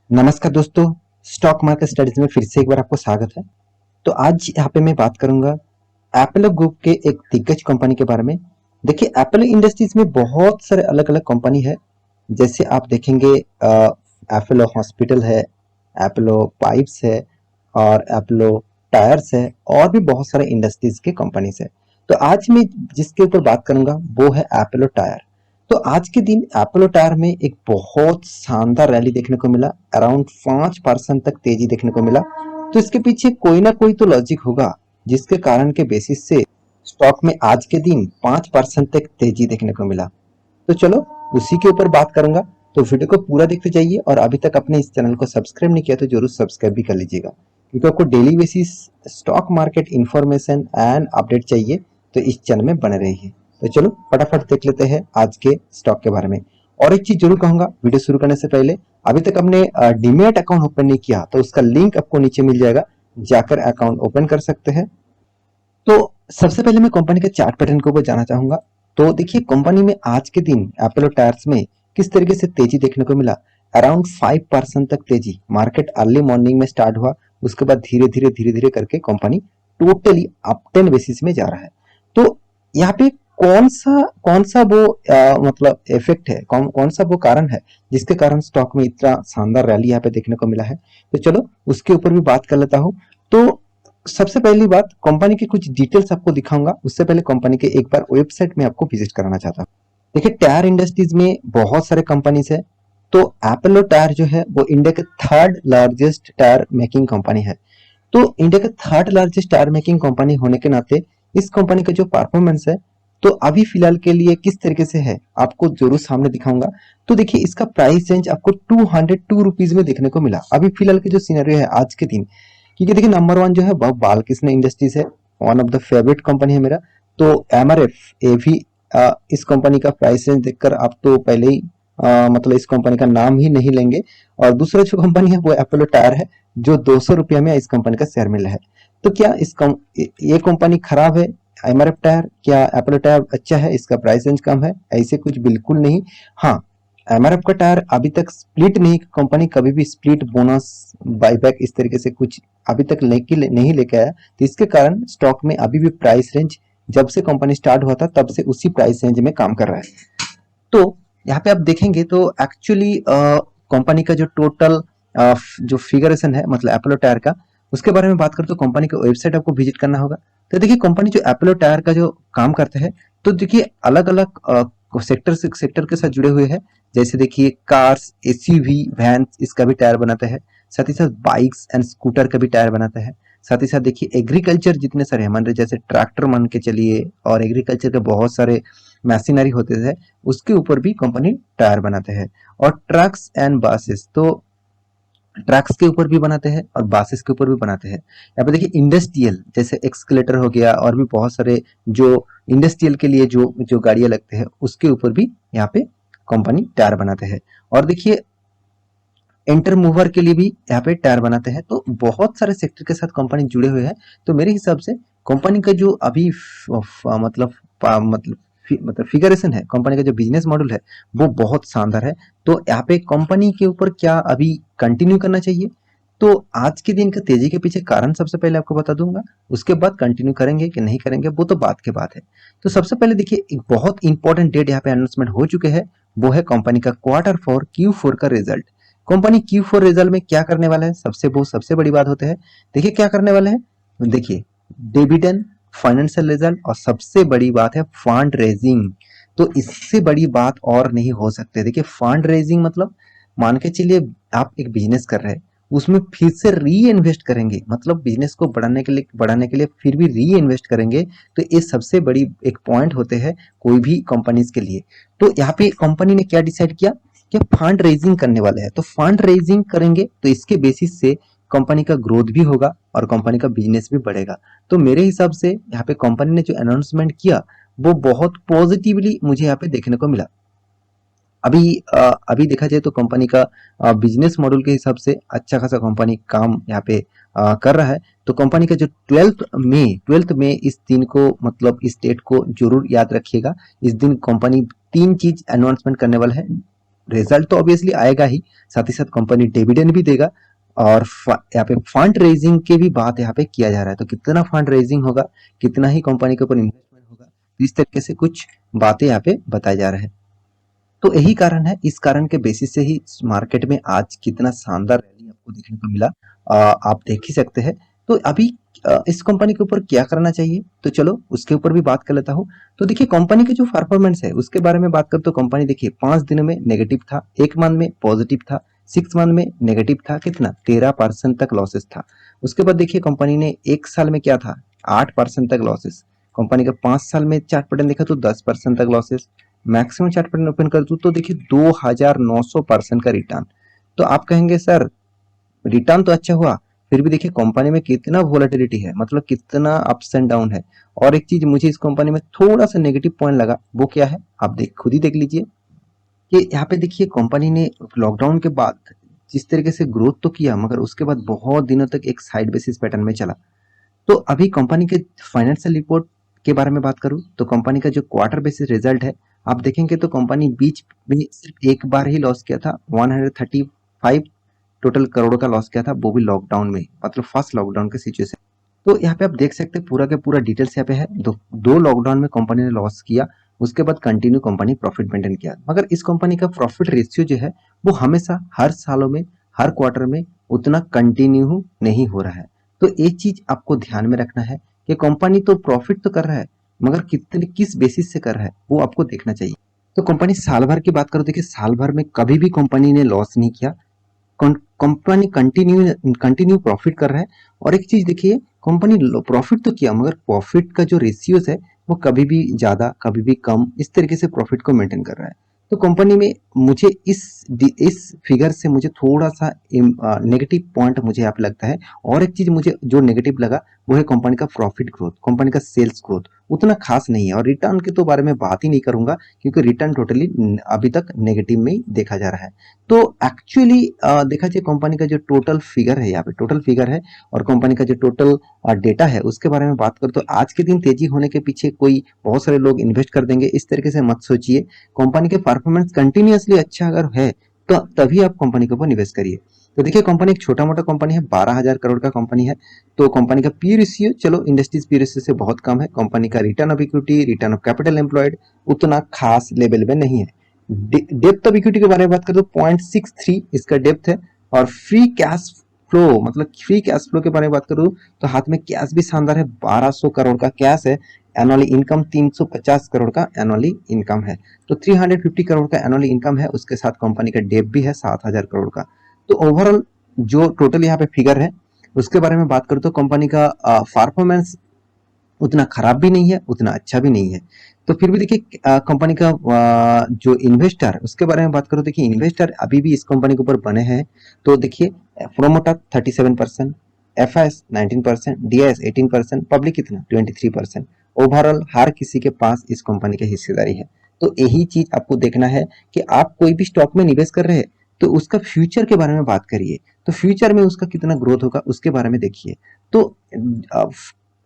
नमस्कार दोस्तों, stock market studies में फिर से एक बार आपको स्वागत है। तो आज यहाँ पे मैं बात करूंगा एपोलो ग्रुप के एक दिग्गज कंपनी के बारे में। देखिए, एपोलो इंडस्ट्रीज में बहुत सारे अलग अलग कंपनी है। जैसे आप देखेंगे एपोलो हॉस्पिटल है, एपोलो पाइप्स है और एपोलो टायर्स है और भी बहुत सारे इंडस्ट्रीज के कंपनीज है। तो आज मैं जिसके ऊपर बात करूंगा वो है एपोलो टायर। तो आज के दिन एपोलो टायर में एक बहुत शानदार रैली देखने को मिला, अराउंड 5% तक तेजी देखने को मिला। तो इसके पीछे कोई ना कोई तो लॉजिक होगा जिसके कारण के बेसिस से स्टॉक में आज के दिन 5% तक तेजी देखने को मिला। तो चलो उसी के ऊपर बात करूंगा। तो वीडियो को पूरा देखते जाइए और अभी तक अपने इस चैनल को सब्सक्राइब नहीं किया तो जरूर सब्सक्राइब भी कर लीजिएगा, क्योंकि आपको daily basis stock market information and update चाहिए तो इस चैनल में बने रहिए। तो चलो फटाफट देख लेते हैं आज के स्टॉक के बारे में। और एक चीज जरूर कहूंगा, वीडियो शुरू करने से पहले अभी तक हमने डीमेट अकाउंट ओपन नहीं किया तो उसका लिंक आपको नीचे मिल जाएगा, जाकर अकाउंट ओपन कर सकते हैं। तो सबसे पहले मैं कंपनी के चार्ट पैटर्न के ऊपर जाना चाहूंगा। तो देखिए, कंपनी में आज के दिन एपोलो टायर्स में किस तरीके से तेजी देखने को मिला। अराउंड 5% तक तेजी मार्केट अर्ली मॉर्निंग में स्टार्ट हुआ, उसके बाद धीरे धीरे करके कंपनी टोटली अप 10 बेसिस में जा रहा है। तो यहाँ पे कौन सा वो मतलब इफेक्ट है, कौन सा वो कारण है जिसके कारण स्टॉक में इतना शानदार रैली यहाँ पे देखने को मिला है। तो चलो उसके ऊपर भी बात कर लेता हूँ। तो सबसे पहली बात, कंपनी की कुछ डिटेल्स आपको दिखाऊंगा। उससे पहले कंपनी के एक बार वेबसाइट में आपको विजिट कराना चाहता हूँ। देखिए, टायर इंडस्ट्रीज में बहुत सारे कंपनीज है। तो एपोलो टायर जो है वो इंडिया के third largest tyre making company है। तो इंडिया का third largest tyre making company होने के नाते इस कंपनी का जो परफॉर्मेंस है तो अभी फिलहाल के लिए किस तरीके से है आपको जरूर सामने दिखाऊंगा। तो देखिए, इसका प्राइस रेंज आपको 202 रुपीज में देखने को मिला अभी फिलहाल के जो सीनरियो है आज के दिन। क्योंकि देखिए, नंबर वन जो है वह बालकृष्ण इंडस्ट्रीज है, one of the favourite company है मेरा। तो एमआरएफ ये भी इस कंपनी का प्राइस रेंज देखकर आप तो पहले ही मतलब इस कंपनी का नाम ही नहीं लेंगे। और दूसरा जो कंपनी है वो एपोलो टायर है, जो 200 रुपया में इस कंपनी का शेयर मिला है। तो क्या ये कंपनी खराब है एमआरएफ टायर? क्या एपोलो टायर अच्छा है, इसका प्राइस रेंज कम है? ऐसे कुछ बिल्कुल नहीं। हाँ, एमआरएफ का टायर अभी तक स्प्लिट नहीं, कंपनी कभी भी स्प्लिट बोनस बाईबैक इस तरीके से कुछ अभी तक नहीं लेके आया। तो इसके कारण स्टॉक में अभी भी प्राइस रेंज जब से कंपनी स्टार्ट हुआ था तब से उसी प्राइस रेंज में काम कर रहा है। तो यहाँ पे आप देखेंगे तो एक्चुअली कंपनी का जो टोटल जो फिगरेशन है मतलब एपोलो टायर का, उसके बारे में बात करें तो कंपनी का वेबसाइट आपको विजिट करना होगा। तो देखिए, कंपनी जो एपोलो टायर का जो काम करते हैं, तो देखिए अलग अलग सेक्टर के साथ जुड़े हुए हैं। जैसे देखिए, कार्स, एसयूवी, वैन इसका भी टायर बनाते हैं। साथ ही साथ बाइक्स एंड स्कूटर का भी टायर बनाते हैं। साथ ही साथ देखिए, एग्रीकल्चर जितने सारे मान रहे, जैसे ट्रैक्टर मान के चलिए, और एग्रीकल्चर के बहुत सारे मशीनरी होते थे, उसके ऊपर भी कंपनी टायर बनाते हैं। और ट्रक्स एंड बसेस, तो ट्रक्स के ऊपर भी बनाते हैं और बसेस के ऊपर भी बनाते हैं। यहाँ पे देखिए, इंडस्ट्रियल जैसे एक्सकेलेटर हो गया और भी बहुत सारे जो इंडस्ट्रियल के लिए जो जो गाड़ियां लगते हैं उसके ऊपर भी यहाँ पे कंपनी टायर बनाते हैं। और देखिए, इंटर मूवर के लिए भी यहाँ पे टायर बनाते हैं। तो बहुत सारे सेक्टर के साथ कंपनी जुड़े हुए हैं। तो मेरे हिसाब से कंपनी का जो अभी मतलब फिगरेशन है, कंपनी का जो बिजनेस मॉडल है वो बहुत शानदार है। तो यहाँ पे कंपनी के ऊपर क्या अभी कंटिन्यू करना चाहिए? तो आज के दिन का तेजी के पीछे कारण सबसे पहले आपको बता दूंगा, उसके बाद कंटिन्यू करेंगे कि नहीं करेंगे वो तो बात की बात है। तो सबसे पहले देखिए, एक बहुत इंपॉर्टेंट डेट यहाँ पे अनाउंसमेंट हो चुके हैं, वो है कंपनी का Q4 Q4 का रिजल्ट। कंपनी Q4 रिजल्ट में क्या करने वाला है, सबसे बड़ी बात होते हैं। देखिए क्या करने वाले हैं, देखिए डिविडेंड, फाइनेंशियल रिजल्ट और सबसे बड़ी बात है फंड रेजिंग। तो इससे बड़ी बात और नहीं हो सकती। देखिए, फंड रेजिंग मतलब मान के चलिए आप एक बिजनेस कर रहे हैं, उसमें फिर से री इन्वेस्ट करेंगे, मतलब बिजनेस को बढ़ाने के लिए फिर भी री इन्वेस्ट करेंगे। तो ये सबसे बड़ी एक पॉइंट होते हैं कोई भी कंपनीज के लिए। तो यहाँ पे कंपनी ने क्या डिसाइड किया कि फंड रेजिंग करने वाले हैं। तो फंड रेजिंग करेंगे तो इसके बेसिस से कंपनी का ग्रोथ भी होगा और कंपनी का बिजनेस भी बढ़ेगा। तो मेरे हिसाब से यहाँ पे कंपनी ने जो अनाउंसमेंट किया वो बहुत पॉजिटिवली मुझे यहाँ पे देखने को मिला। अभी देखा जाए तो कंपनी का बिजनेस मॉडल के हिसाब से अच्छा खासा कंपनी काम यहाँ पे कर रहा है। तो कंपनी का जो 12th मई इस दिन को मतलब इस डेट को जरूर याद रखिएगा। इस दिन कंपनी तीन चीज अनाउंसमेंट करने वाला है। रिजल्ट तो ऑब्वियसली आएगा ही, साथ ही साथ कंपनी डिविडेंड भी देगा। और यहाँ पे फंड रेजिंग की भी बात यहाँ पे किया जा रहा है, तो कितना फंड रेजिंग होगा, कितना ही कंपनी के ऊपर इन्वेस्टमेंट होगा, तो इस तरीके से कुछ बातें यहाँ पे बताए जा रहे हैं। तो यही कारण है, इस कारण के बेसिस से ही मार्केट में आज कितना शानदार रैली आपको देखने को मिला, आप देख ही सकते हैं। तो अभी इस कंपनी के ऊपर क्या करना चाहिए, तो चलो उसके ऊपर भी बात कर लेता हूँ। तो देखिए कंपनी की जो परफॉर्मेंस है उसके बारे में बात कर, तो कंपनी देखिए 5 दिनों में नेगेटिव था, 1 मंथ में पॉजिटिव था, 6 मंथ में नेगेटिव था, कितना 13% तक लॉसेस था। उसके बाद देखिए कंपनी ने 1 साल में क्या था, 8% तक लॉसेस। कंपनी का 5 साल में चार्ट पैटर्न देखा तो 10% तक losses. Maximum chart pattern open कर दूं तो देखिए 2900% का रिटर्न। तो आप कहेंगे सर रिटर्न तो अच्छा हुआ, फिर भी देखिए कंपनी में कितना वोलेटिलिटी है, मतलब कितना अप्स एंड डाउन है। और एक चीज मुझे इस कंपनी में थोड़ा सा नेगेटिव पॉइंट लगा, वो क्या है आप खुद ही देख लीजिए कि यहाँ पे देखिए कंपनी ने लॉकडाउन के बाद जिस तरीके से ग्रोथ तो किया, मगर उसके बाद बहुत दिनों तक एक साइड बेसिस पैटर्न में चला। तो अभी कंपनी के फाइनेंशियल रिपोर्ट के बारे में बात करूं तो कंपनी का जो क्वार्टर बेसिस रिजल्ट है, आप देखेंगे तो कंपनी बीच में सिर्फ एक बार ही लॉस किया था, 135 टोटल करोड़ का लॉस किया था, वो भी लॉकडाउन में, मतलब फर्स्ट लॉकडाउन के सिचुएशन। तो यहाँ पे आप देख सकते हैं पूरा के पूरा डिटेल्स यहाँ पे है। दो लॉकडाउन में कंपनी ने लॉस किया, उसके बाद कंटिन्यू कंपनी प्रॉफिट मेंटेन किया, मगर इस कंपनी का प्रॉफिट रेशियो जो है वो हमेशा हर सालों में हर क्वार्टर में उतना कंटिन्यू नहीं हो रहा है। तो एक चीज आपको ध्यान में रखना है कि कंपनी तो प्रॉफिट तो कर रहा है, मगर कितने किस बेसिस से कर रहा है वो आपको देखना चाहिए। तो कंपनी साल भर की बात करो, देखिए साल भर में कभी भी कंपनी ने लॉस नहीं किया, कंपनी कंटिन्यू प्रॉफिट कर रहा है। और एक चीज देखिए कंपनी प्रॉफिट तो किया, मगर प्रॉफिट का जो रेशियोज है वो कभी भी ज्यादा कभी भी कम, इस तरीके से प्रॉफिट को मेंटेन कर रहा है। तो कंपनी में मुझे इस फिगर से मुझे थोड़ा सा नेगेटिव पॉइंट मुझे यहाँ पे लगता है। और एक चीज मुझे जो नेगेटिव लगा वो है कंपनी का प्रॉफिट ग्रोथ, कंपनी का सेल्स ग्रोथ उतना खास नहीं है। और रिटर्न के तो बारे में बात ही नहीं करूंगा, क्योंकि रिटर्न टोटली अभी तक नेगेटिव में ही देखा जा रहा है। तो एक्चुअली देखा जाए कंपनी का जो टोटल फिगर है, यहाँ पे टोटल फिगर है और कंपनी का जो टोटल डेटा है उसके बारे में बात करें तो आज के दिन तेजी होने के पीछे कोई बहुत सारे लोग इन्वेस्ट कर देंगे, इस तरीके से मत सोचिए। कंपनी के परफॉर्मेंस कंटिन्यूअसली अच्छा अगर है तो तभी आप कंपनी के ऊपर निवेश करिए। तो देखिए कंपनी एक छोटा मोटा कंपनी है, 12,000 करोड़ का कंपनी है। तो कंपनी का पी रेशियो चलो इंडस्ट्रीज पी रेशियो से बहुत कम है। कंपनी का return of equity, return of capital employed उतना खास लेवल में नहीं है। डेप्थ ऑफ इक्विटी के बारे में बात करें तो 0.63 इसका डेप्थ है। और फ्री कैश फ्लो, मतलब फ्री कैश फ्लो के बारे में बात करूं तो हाथ में कैश भी शानदार है, 1200 करोड़ का कैश है। एनुअली इनकम 350 करोड़ का एनुअली इनकम है। तो 350 करोड़ का एनुअली इनकम है, उसके साथ कंपनी का डेप भी है 7,000 करोड़ का। तो ओवरऑल जो टोटल यहाँ पे फिगर है उसके बारे में बात करूं तो कंपनी का परफॉर्मेंस उतना खराब भी नहीं है, उतना अच्छा भी नहीं है। तो फिर भी देखिए कंपनी का जो इन्वेस्टर उसके बारे में बात करो, देखिए इन्वेस्टर अभी भी इस कंपनी के ऊपर बने हैं। तो देखिए प्रोमोटर 37%, एफआईएस 19%, डीआईएस 18%, पब्लिक कितना 23%। ओवरऑल हर किसी के पास इस कंपनी की हिस्सेदारी है। तो यही चीज आपको देखना है कि आप कोई भी स्टॉक में निवेश कर रहे हैं तो उसका फ्यूचर के बारे में बात करिए, तो फ्यूचर में उसका कितना ग्रोथ होगा उसके बारे में देखिए। तो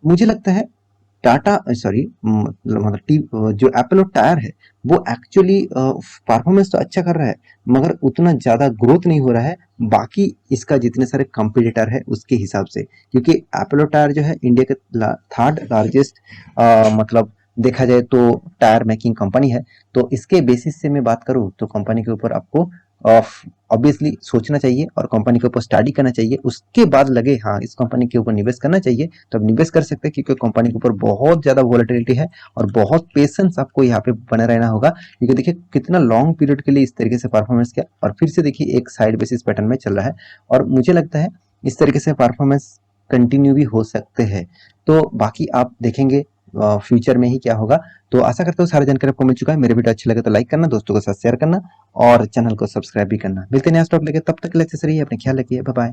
मुझे लगता है टाटा सॉरी मतलब जो एप्पल और टायर है वो एक्चुअली परफॉर्मेंस तो अच्छा कर रहा है, मगर उतना ज्यादा ग्रोथ नहीं हो रहा है बाकी इसका जितने सारे कंपटीटर है उसके हिसाब से। क्योंकि एप्पल और टायर जो है इंडिया के थर्ड लार्जेस्ट मतलब देखा जाए तो टायर मेकिंग कंपनी है। तो इसके बेसिस से मैं बात करूं तो कंपनी के ऊपर आपको ऑब्वियसली सोचना चाहिए और कंपनी के ऊपर स्टडी करना चाहिए, उसके बाद लगे हाँ इस कंपनी के ऊपर निवेश करना चाहिए तो आप निवेश कर सकते हैं। क्योंकि कंपनी के ऊपर बहुत ज्यादा वोलेटिलिटी है और बहुत पेशेंस आपको यहाँ पे बने रहना होगा। क्योंकि देखिए कितना लॉन्ग पीरियड के लिए इस तरीके से परफॉर्मेंस किया और फिर से देखिए एक साइड बेसिस पैटर्न में चल रहा है। और मुझे लगता है इस तरीके से परफॉर्मेंस कंटिन्यू भी हो सकते हैं। तो बाकी आप देखेंगे फ्यूचर में ही क्या होगा। तो आशा करता हूँ सारी जानकारी आपको मिल चुका है। मेरे वीडियो अच्छे लगे तो लाइक करना, दोस्तों के साथ शेयर करना और चैनल को सब्सक्राइब भी करना। मिलते हैं नया स्टॉक लेके, तब तक के लिए अच्छे से रहिए, अपने ख्याल रखिए, बाय बाय।